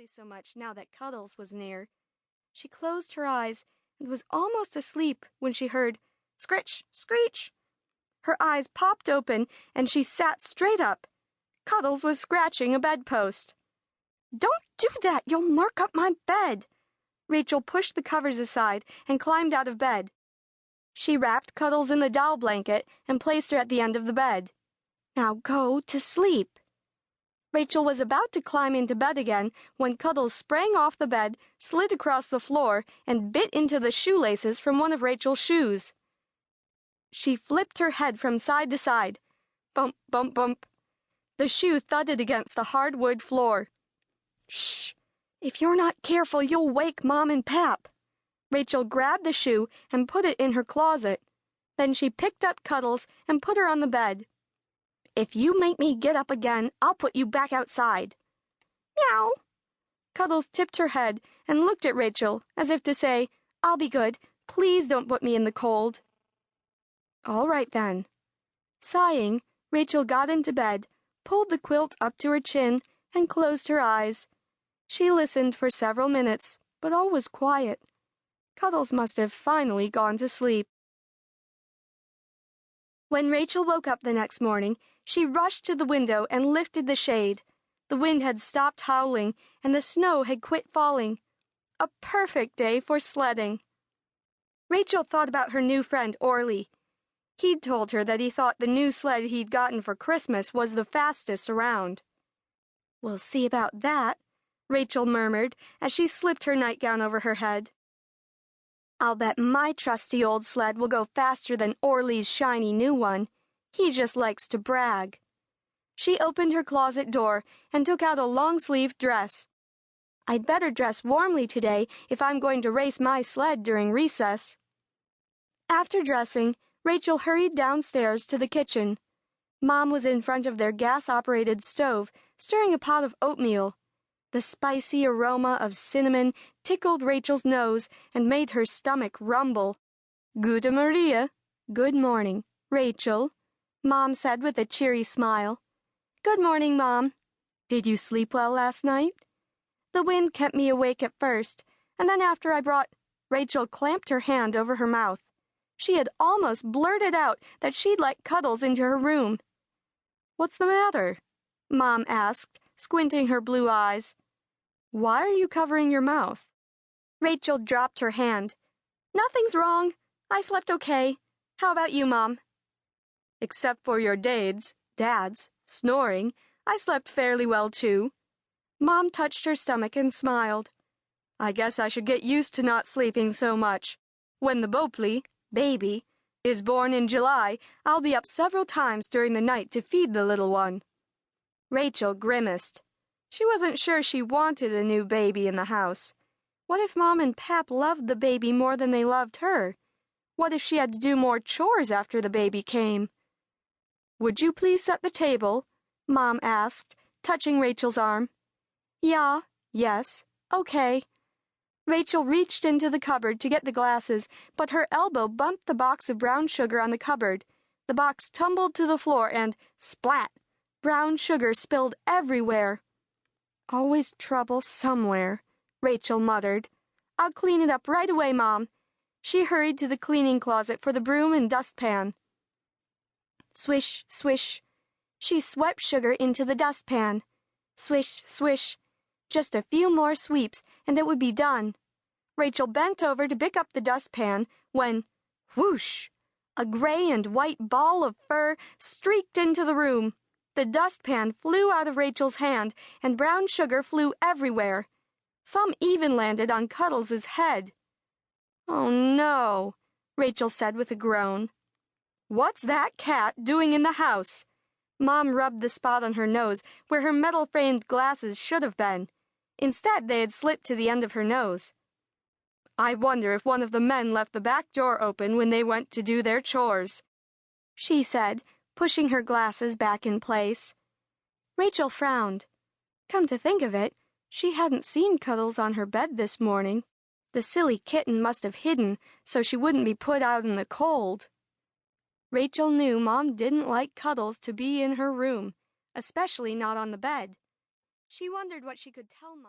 so much now that Cuddles was near. She closed her eyes and was almost asleep when she heard scritch, screech. Her eyes popped open and she sat straight up. Cuddles was scratching a bedpost. "Don't do that, you'll mark up my bed." Rachel pushed the covers aside and climbed out of bed. She wrapped Cuddles in the doll blanket and placed her at the end of the bed. "Now go to sleep." Rachel was about to climb into bed again when Cuddles sprang off the bed, slid across the floor, and bit into the shoelaces from one of Rachel's shoes. She flipped her head from side to side. Bump, bump, bump. The shoe thudded against the hardwood floor. "Shh! If you're not careful, you'll wake Mom and Pap." Rachel grabbed the shoe and put it in her closet. Then she picked up Cuddles and put her on the bed. "If you make me get up again, I'll put you back outside." "Meow." Cuddles tipped her head and looked at Rachel as if to say, "I'll be good. Please don't put me in the cold." "All right, then." Sighing, Rachel got into bed, pulled the quilt up to her chin, and closed her eyes. She listened for several minutes, but all was quiet. Cuddles must have finally gone to sleep. When Rachel woke up the next morning, she rushed to the window and lifted the shade. The wind had stopped howling, and the snow had quit falling. A perfect day for sledding. Rachel thought about her new friend, Orly. He'd told her that he thought the new sled he'd gotten for Christmas was the fastest around. "We'll see about that," Rachel murmured as she slipped her nightgown over her head. "I'll bet my trusty old sled will go faster than Orly's shiny new one. He just likes to brag." She opened her closet door and took out a long-sleeved dress. "I'd better dress warmly today if I'm going to race my sled during recess." After dressing, Rachel hurried downstairs to the kitchen. Mom was in front of their gas-operated stove, stirring a pot of oatmeal. The spicy aroma of cinnamon tickled Rachel's nose and made her stomach rumble. "Gute Maria." "Good morning, Rachel," Mom said with a cheery smile. "Good morning, Mom. Did you sleep well last night?" "The wind kept me awake at first, and then after I brought—" Rachel clamped her hand over her mouth. She had almost blurted out that she'd let Cuddles into her room. "What's the matter?" Mom asked, squinting her blue eyes. "Why are you covering your mouth?" Rachel dropped her hand. "Nothing's wrong. I slept okay. How about you, Mom?" "Except for your dad's snoring, I slept fairly well, too." Mom touched her stomach and smiled. "I guess I should get used to not sleeping so much. When the Bopley, baby, is born in July, I'll be up several times during the night to feed the little one." Rachel grimaced. She wasn't sure she wanted a new baby in the house. What if Mom and Pap loved the baby more than they loved her? What if she had to do more chores after the baby came? "Would you please set the table?" Mom asked, touching Rachel's arm. "Yeah, yes, okay." Rachel reached into the cupboard to get the glasses, but her elbow bumped the box of brown sugar on the cupboard. The box tumbled to the floor and, splat, brown sugar spilled everywhere. "Always trouble somewhere," Rachel muttered. "I'll clean it up right away, Mom." She hurried to the cleaning closet for the broom and dustpan. Swish, swish. She swept sugar into the dustpan. Swish, swish. Just a few more sweeps, and it would be done. Rachel bent over to pick up the dustpan when, whoosh, a gray and white ball of fur streaked into the room. The dustpan flew out of Rachel's hand, and brown sugar flew everywhere. Some even landed on Cuddles' head. "Oh, no," Rachel said with a groan. "What's that cat doing in the house?" Mom rubbed the spot on her nose where her metal-framed glasses should have been. Instead, they had slipped to the end of her nose. "I wonder if one of the men left the back door open when they went to do their chores," she said, pushing her glasses back in place. Rachel frowned. Come to think of it, she hadn't seen Cuddles on her bed this morning. The silly kitten must have hidden so she wouldn't be put out in the cold. Rachel knew Mom didn't like Cuddles to be in her room, especially not on the bed. She wondered what she could tell Mom.